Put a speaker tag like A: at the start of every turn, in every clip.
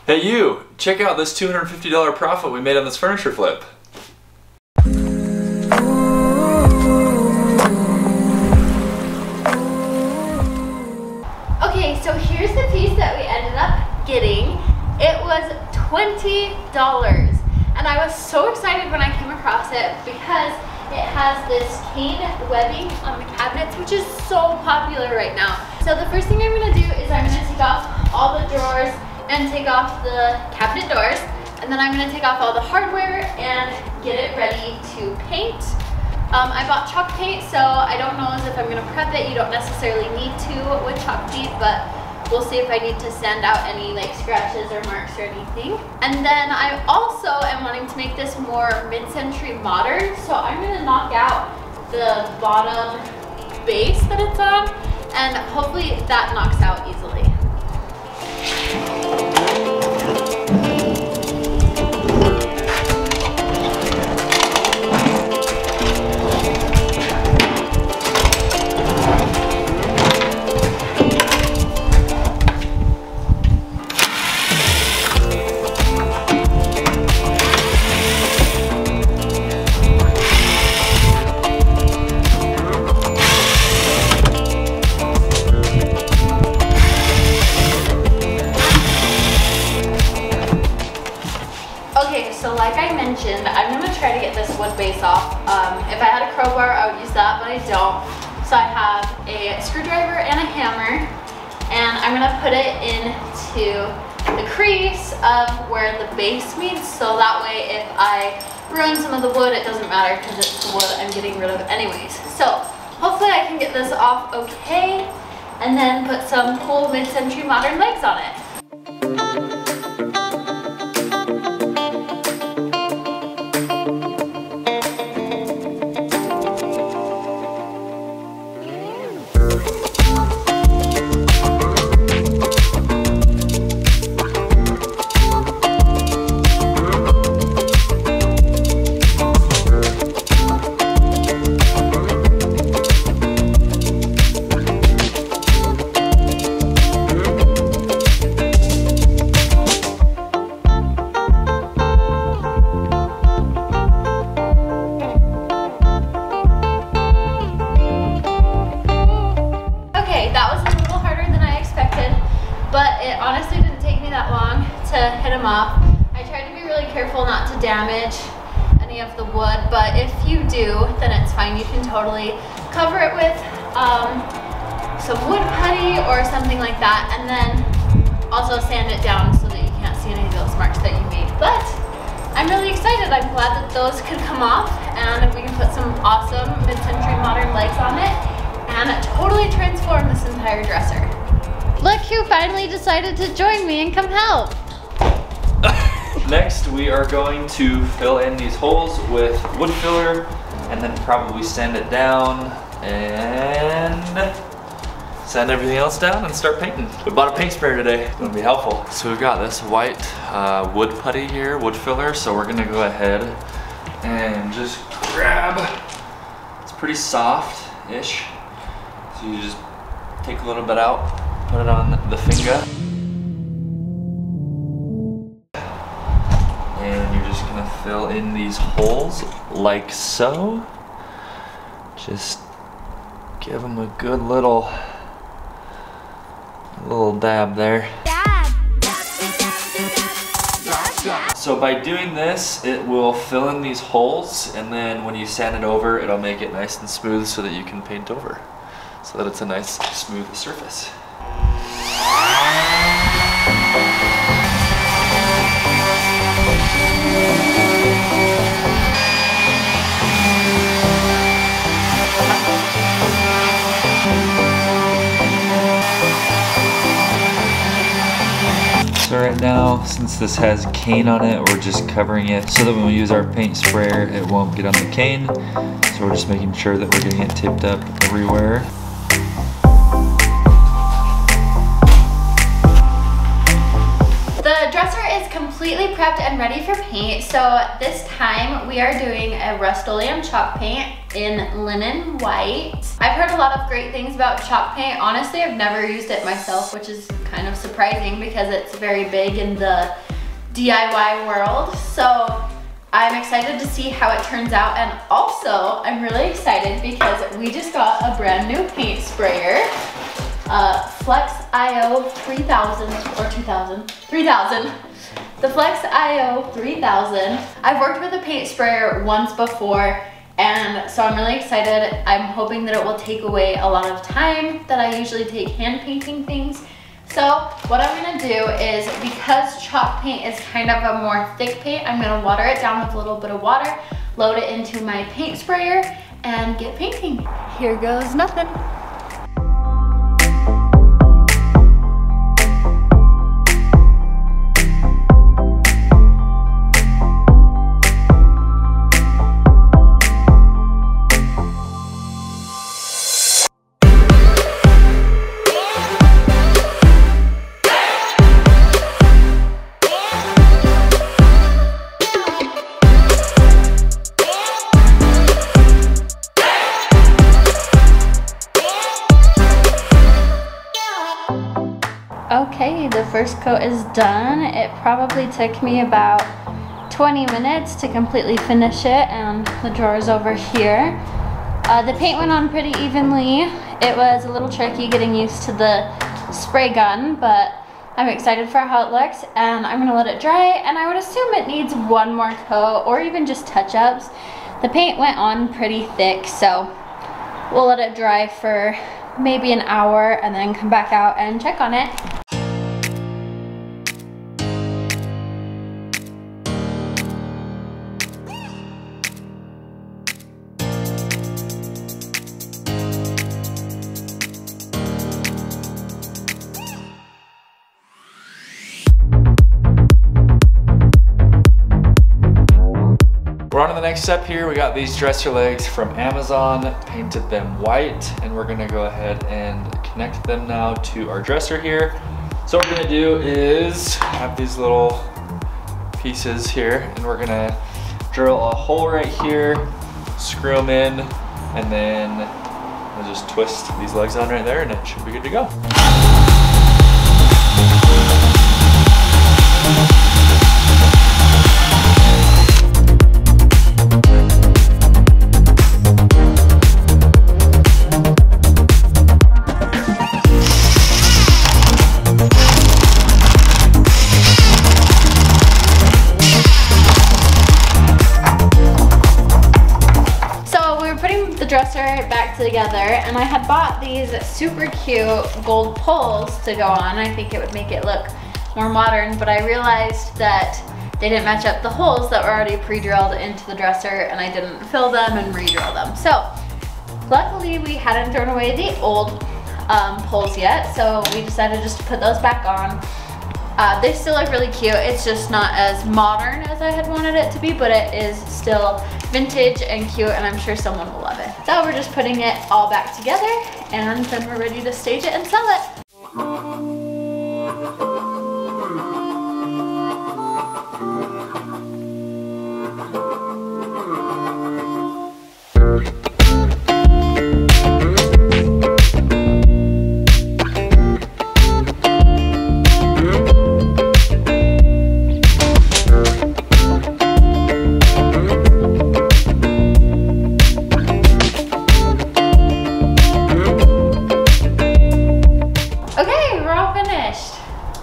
A: Hey you, check out this $250 profit we made on this furniture flip.
B: Okay, so here's the piece that we ended up getting. It was $20. And I was so excited when I came across it because it has this cane webbing on the cabinets, which is so popular right now. So the first thing I'm gonna do is I'm gonna take off all the drawers and take off the cabinet doors, and then I'm gonna take off all the hardware and get it ready to paint. I bought chalk paint, so I don't know as if I'm gonna prep it. You don't necessarily need to with chalk paint, but we'll see if I need to sand out any like scratches or marks or anything. And then I also am wanting to make this more mid-century modern, so I'm gonna knock out the bottom base that it's on, and hopefully that knocks out easily. So like I mentioned, I'm going to try to get this wood base off. If I had a crowbar, I would use that, but I don't. So I have a screwdriver and a hammer, and I'm going to put it into the crease of where the base meets, so that way if I ruin some of the wood, it doesn't matter because it's the wood I'm getting rid of anyways. So hopefully I can get this off okay, and then put some cool mid-century modern legs on it. But it honestly didn't take me that long to hit them off. I tried to be really careful not to damage any of the wood, but if you do, then it's fine. You can totally cover it with some wood putty or something like that, and then also sand it down so that you can't see any of those marks that you made. But I'm really excited. I'm glad that those could come off, and we can put some awesome mid-century modern legs on it and totally transform this entire dresser. Look who finally decided to join me and come help.
A: Next, we are going to fill in these holes with wood filler and then probably sand it down and sand everything else down and start painting. We bought a paint sprayer today. It's gonna be helpful. So we've got this white wood putty here, wood filler. So we're gonna go ahead and just grab. It's pretty soft-ish. So you just take a little bit out. Put it on the finger. And you're just gonna fill in these holes like so. Just give them a good little dab there. So by doing this, it will fill in these holes, and then when you sand it over, it'll make it nice and smooth so that you can paint over. So that it's a nice smooth surface. So right now, since this has cane on it, we're just covering it so that when we use our paint sprayer, it won't get on the cane. So we're just making sure that we're getting it tipped up everywhere.
B: The dresser is completely prepped and ready for paint. So this time we are doing a Rust-Oleum chalk paint. in linen white. I've heard a lot of great things about chalk paint. Honestly, I've never used it myself, which is kind of surprising because it's very big in the DIY world. So I'm excited to see how it turns out, and also I'm really excited because we just got a brand new paint sprayer, Flex IO 3000 or 2000, 3000. The Flex IO 3000. I've worked with a paint sprayer once before, and so I'm really excited. I'm hoping that it will take away a lot of time that I usually take hand painting things. So what I'm gonna do is, because chalk paint is kind of a more thick paint, I'm gonna water it down with a little bit of water, load it into my paint sprayer, and get painting. Here goes nothing. Okay, the first coat is done. It probably took me about 20 minutes to completely finish it, and the drawer is over here. The paint went on pretty evenly. It was a little tricky getting used to the spray gun, but I'm excited for how it looks, and I'm gonna let it dry, and I would assume it needs one more coat or even just touch-ups. The paint went on pretty thick, so we'll let it dry for maybe an hour and then come back out and check on it.
A: We're on to the next step here. We got these dresser legs from Amazon, painted them white, and we're gonna go ahead and connect them now to our dresser here. So what we're gonna do is have these little pieces here, and we're gonna drill a hole right here, screw them in, and then we'll just twist these legs on right there, and it should be good to go.
B: Dresser back together, and I had bought these super cute gold poles to go on. I think it would make it look more modern, but I realized that they didn't match up the holes that were already pre-drilled into the dresser, and I didn't fill them and re-drill them. So luckily we hadn't thrown away the old poles yet, so we decided just to put those back on. They still look really cute. It's just not as modern as I had wanted it to be, but it is still vintage and cute, and I'm sure someone will love it. So we're just putting it all back together, and then we're ready to stage it and sell it.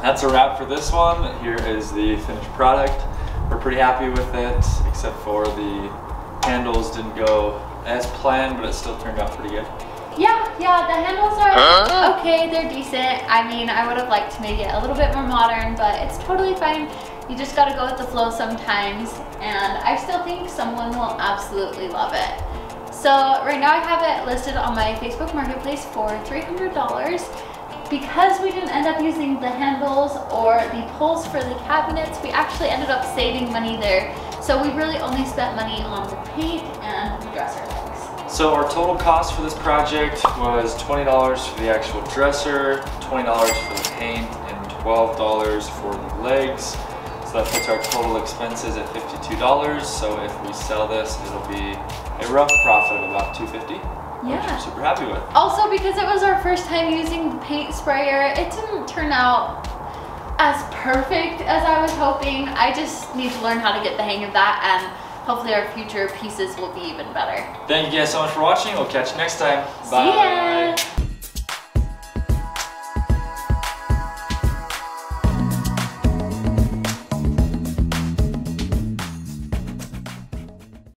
A: That's a wrap for this one. Here is the finished product. We're pretty happy with it, except for the handles didn't go as planned, but it still turned out pretty good.
B: Yeah, the handles are okay, they're decent. I mean, I would have liked to make it a little bit more modern, but it's totally fine. You just gotta go with the flow sometimes, and I still think someone will absolutely love it. So right now I have it listed on my Facebook Marketplace for $300. Because we didn't end up using the handles or the poles for the cabinets, we actually ended up saving money there. So we really only spent money on the paint and the dresser legs.
A: So our total cost for this project was $20 for the actual dresser, $20 for the paint, and $12 for the legs. So So that puts our total expenses at $52. So if we sell this, it'll be a rough profit of about $250.
B: Yeah.
A: Which I'm super happy with.
B: Also, because it was our first time using the paint sprayer, it didn't turn out as perfect as I was hoping. I just need to learn how to get the hang of that, and hopefully our future pieces will be even better.
A: Thank you guys so much for watching. We'll catch you next time. Bye.
B: See ya.